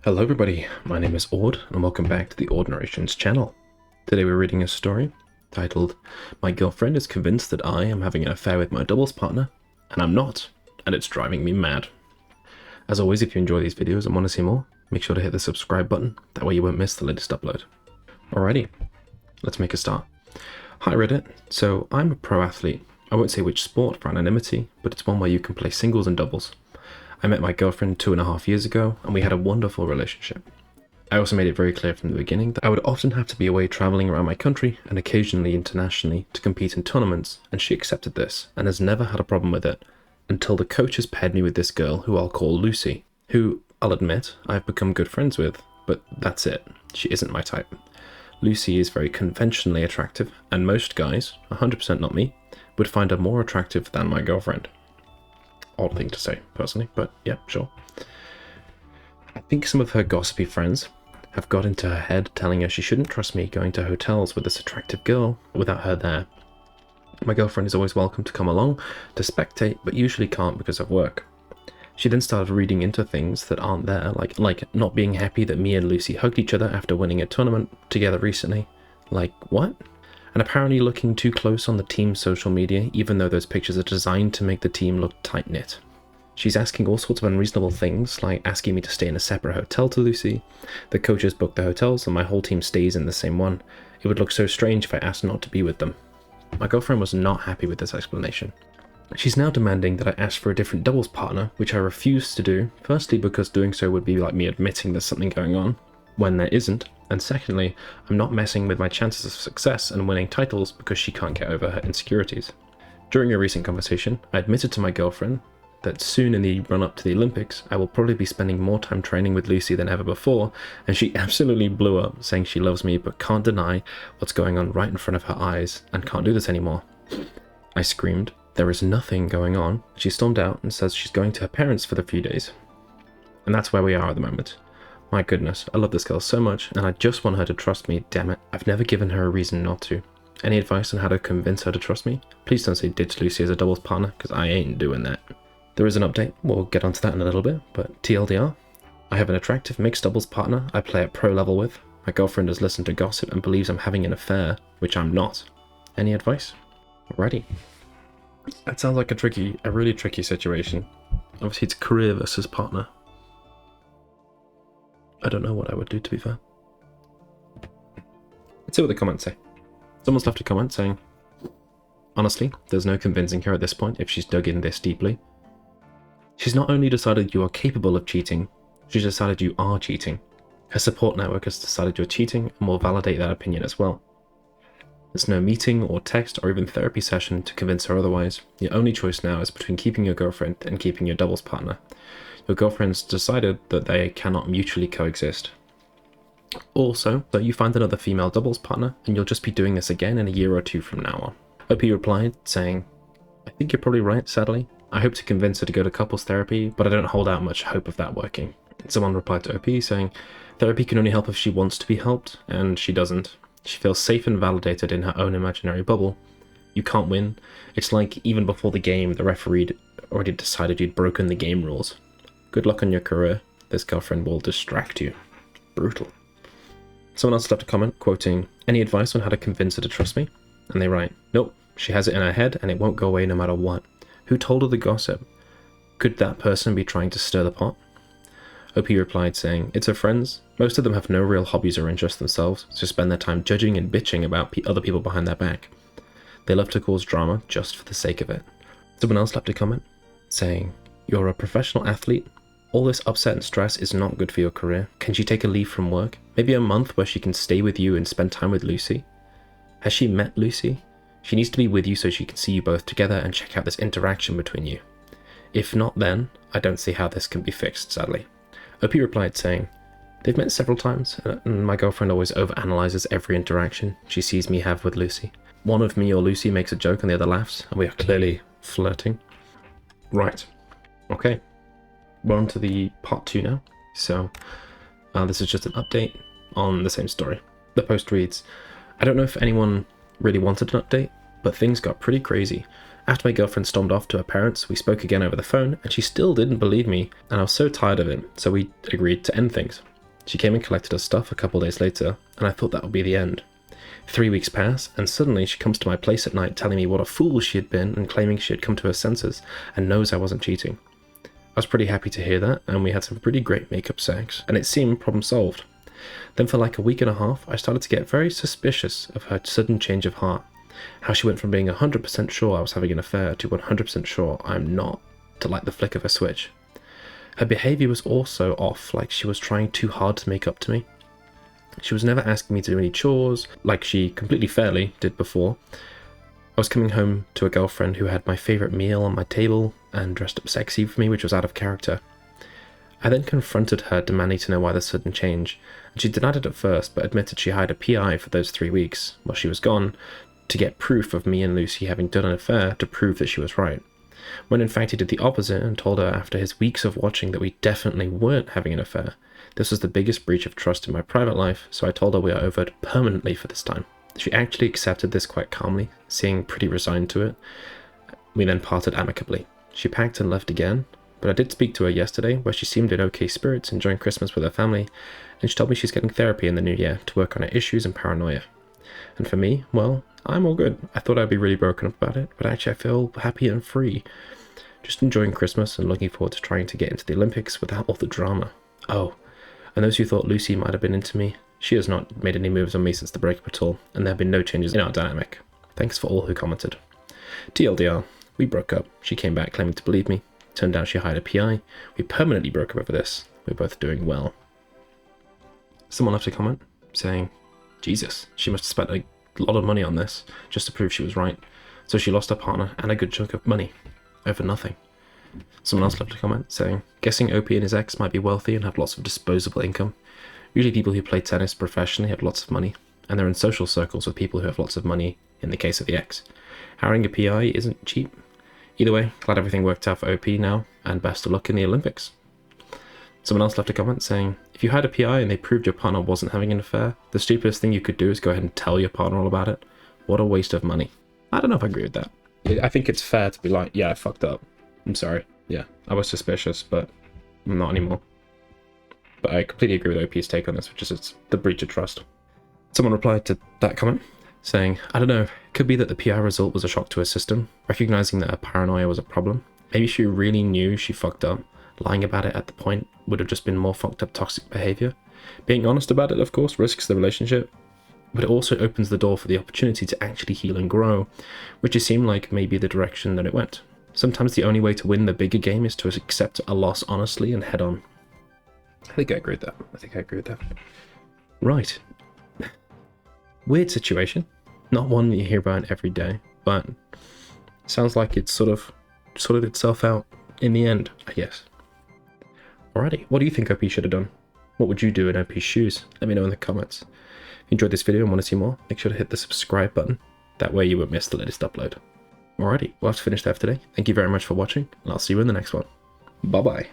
Hello everybody, my name is Aud and welcome back to the Aud Narrations channel. Today we're reading a story titled, My Girlfriend is Convinced That I Am Having an Affair with My Doubles Partner, and I'm not, and it's driving me mad. As always, if you enjoy these videos and want to see more, make sure to hit the subscribe button, that way you won't miss the latest upload. Alrighty, let's make a start. Hi Reddit, so I'm a pro athlete. I won't say which sport for anonymity, but it's one where you can play singles and doubles. I met my girlfriend 2.5 years ago, and we had a wonderful relationship. I also made it very clear from the beginning that I would often have to be away traveling around my country and occasionally internationally to compete in tournaments, and she accepted this and has never had a problem with it until the coaches paired me with this girl who I'll call Lucy, who, I'll admit, I've become good friends with, but that's it. She isn't my type. Lucy is very conventionally attractive, and most guys, 100% not me, would find her more attractive than my girlfriend. Odd thing to say, personally, but yeah, sure. I think some of her gossipy friends have got into her head telling her she shouldn't trust me going to hotels with this attractive girl without her there. My girlfriend is always welcome to come along to spectate, but usually can't because of work. She then started reading into things that aren't there, like not being happy that me and Lucy hugged each other after winning a tournament together recently. Like, what? And apparently looking too close on the team's social media, even though those pictures are designed to make the team look tight-knit. She's asking all sorts of unreasonable things, like asking me to stay in a separate hotel to Lucy. The coaches book the hotels and my whole team stays in the same one. It would look so strange if I asked not to be with them. My girlfriend was not happy with this explanation. She's now demanding that I ask for a different doubles partner, which I refuse to do, firstly because doing so would be like me admitting there's something going on, when there isn't, and secondly, I'm not messing with my chances of success and winning titles because she can't get over her insecurities. During a recent conversation, I admitted to my girlfriend that soon in the run-up to the Olympics, I will probably be spending more time training with Lucy than ever before, and she absolutely blew up, saying she loves me but can't deny what's going on right in front of her eyes and can't do this anymore. I screamed, "There is nothing going on." She stormed out and says she's going to her parents for the few days. And that's where we are at the moment. My goodness, I love this girl so much, and I just want her to trust me, damn it. I've never given her a reason not to. Any advice on how to convince her to trust me? Please don't say ditch Lucy as a doubles partner, because I ain't doing that. There is an update, we'll get onto that in a little bit, but TLDR, I have an attractive mixed doubles partner I play at pro level with. My girlfriend has listened to gossip and believes I'm having an affair, which I'm not. Any advice? Alrighty. That sounds like a really tricky situation. Obviously it's career versus partner. I don't know what I would do, to be fair. Let's see what the comments say. Someone's left a comment saying, honestly, there's no convincing her at this point if she's dug in this deeply. She's not only decided you are capable of cheating, she's decided you are cheating. Her support network has decided you're cheating and will validate that opinion as well. There's no meeting or text or even therapy session to convince her otherwise. Your only choice now is between keeping your girlfriend and keeping your doubles partner. Your girlfriend's decided that they cannot mutually coexist. Also, that you find another female doubles partner and you'll just be doing this again in a year or two from now on. OP replied, saying, I think you're probably right, sadly. I hope to convince her to go to couples therapy, but I don't hold out much hope of that working. Someone replied to OP saying, therapy can only help if she wants to be helped, and she doesn't. She feels safe and validated in her own imaginary bubble. You can't win. It's like even before the game, the referee already decided you'd broken the game rules. Good luck on your career. This girlfriend will distract you. Brutal. Someone else left a comment quoting, any advice on how to convince her to trust me? And they write, nope, she has it in her head and it won't go away no matter what. Who told her the gossip? Could that person be trying to stir the pot? OP replied saying, it's her friends. Most of them have no real hobbies or interests themselves, so spend their time judging and bitching about other people behind their back. They love to cause drama just for the sake of it. Someone else left a comment saying, you're a professional athlete. All this upset and stress is not good for your career. Can she take a leave from work? Maybe a month where she can stay with you and spend time with Lucy? Has she met Lucy? She needs to be with you so she can see you both together and check out this interaction between you. If not, then I don't see how this can be fixed, sadly. OP replied saying, they've met several times, and my girlfriend always overanalyzes every interaction she sees me have with Lucy. One of me or Lucy makes a joke and the other laughs, and we are clearly flirting. Right. Okay. We're on to the part 2 now. So, this is just an update on the same story. The post reads, I don't know if anyone really wanted an update, but things got pretty crazy. After my girlfriend stormed off to her parents, we spoke again over the phone, and she still didn't believe me, and I was so tired of it, so we agreed to end things. She came and collected her stuff a couple days later, and I thought that would be the end. 3 weeks pass, and suddenly she comes to my place at night telling me what a fool she had been and claiming she had come to her senses and knows I wasn't cheating. I was pretty happy to hear that, and we had some pretty great makeup sex, and it seemed problem solved. Then for like a week and a half, I started to get very suspicious of her sudden change of heart. How she went from being 100% sure I was having an affair to 100% sure I'm not, to like the flick of a switch. Her behaviour was also off, like she was trying too hard to make up to me. She was never asking me to do any chores, like she completely fairly did before. I was coming home to a girlfriend who had my favourite meal on my table and dressed up sexy for me, which was out of character. I then confronted her, demanding to know why the sudden change, and she denied it at first, but admitted she hired a PI for those 3 weeks, while she was gone, to get proof of me and Lucy having done an affair to prove that she was right. When in fact he did the opposite and told her after his weeks of watching that we definitely weren't having an affair. This was the biggest breach of trust in my private life, so I told her we are over it permanently for this time. She actually accepted this quite calmly, seeming pretty resigned to it. We then parted amicably. She packed and left again, but I did speak to her yesterday, where she seemed in okay spirits, enjoying Christmas with her family, and she told me she's getting therapy in the new year to work on her issues and paranoia. And for me, well, I'm all good. I thought I'd be really broken up about it, but actually I feel happy and free. Just enjoying Christmas and looking forward to trying to get into the Olympics without all the drama. Oh, and those who thought Lucy might have been into me, she has not made any moves on me since the breakup at all, and there have been no changes in our dynamic. Thanks for all who commented. TLDR, we broke up. She came back claiming to believe me. Turned out she hired a PI. We permanently broke up over this. We're both doing well. Someone left a comment saying, Jesus, she must have spent a lot of money on this just to prove she was right. So she lost her partner and a good chunk of money over nothing. Someone else left a comment saying, guessing OP and his ex might be wealthy and have lots of disposable income. Usually people who play tennis professionally have lots of money, and they're in social circles with people who have lots of money in the case of the ex. Hiring a PI isn't cheap. Either way, glad everything worked out for OP now, and best of luck in the Olympics. Someone else left a comment saying, if you had a PI and they proved your partner wasn't having an affair, the stupidest thing you could do is go ahead and tell your partner all about it. What a waste of money. I don't know if I agree with that. I think it's fair to be like, yeah, I fucked up. I'm sorry. Yeah, I was suspicious, but I'm not anymore. But I completely agree with OP's take on this, which is it's the breach of trust. Someone replied to that comment saying, I don't know, it could be that the PI result was a shock to her system, recognizing that her paranoia was a problem. Maybe she really knew she fucked up. Lying about it at the point would have just been more fucked up toxic behavior. Being honest about it, of course, risks the relationship, but it also opens the door for the opportunity to actually heal and grow, which it seemed like may be the direction that it went. Sometimes the only way to win the bigger game is to accept a loss honestly and head on. I think I agree with that. Right. Weird situation. Not one that you hear about every day, but sounds like it's sort of sorted itself out in the end, I guess. Alrighty, what do you think OP should have done? What would you do in OP's shoes? Let me know in the comments. If you enjoyed this video and want to see more, make sure to hit the subscribe button. That way you won't miss the latest upload. Alrighty, we'll have to finish there for today. Thank you very much for watching, and I'll see you in the next one. Bye bye.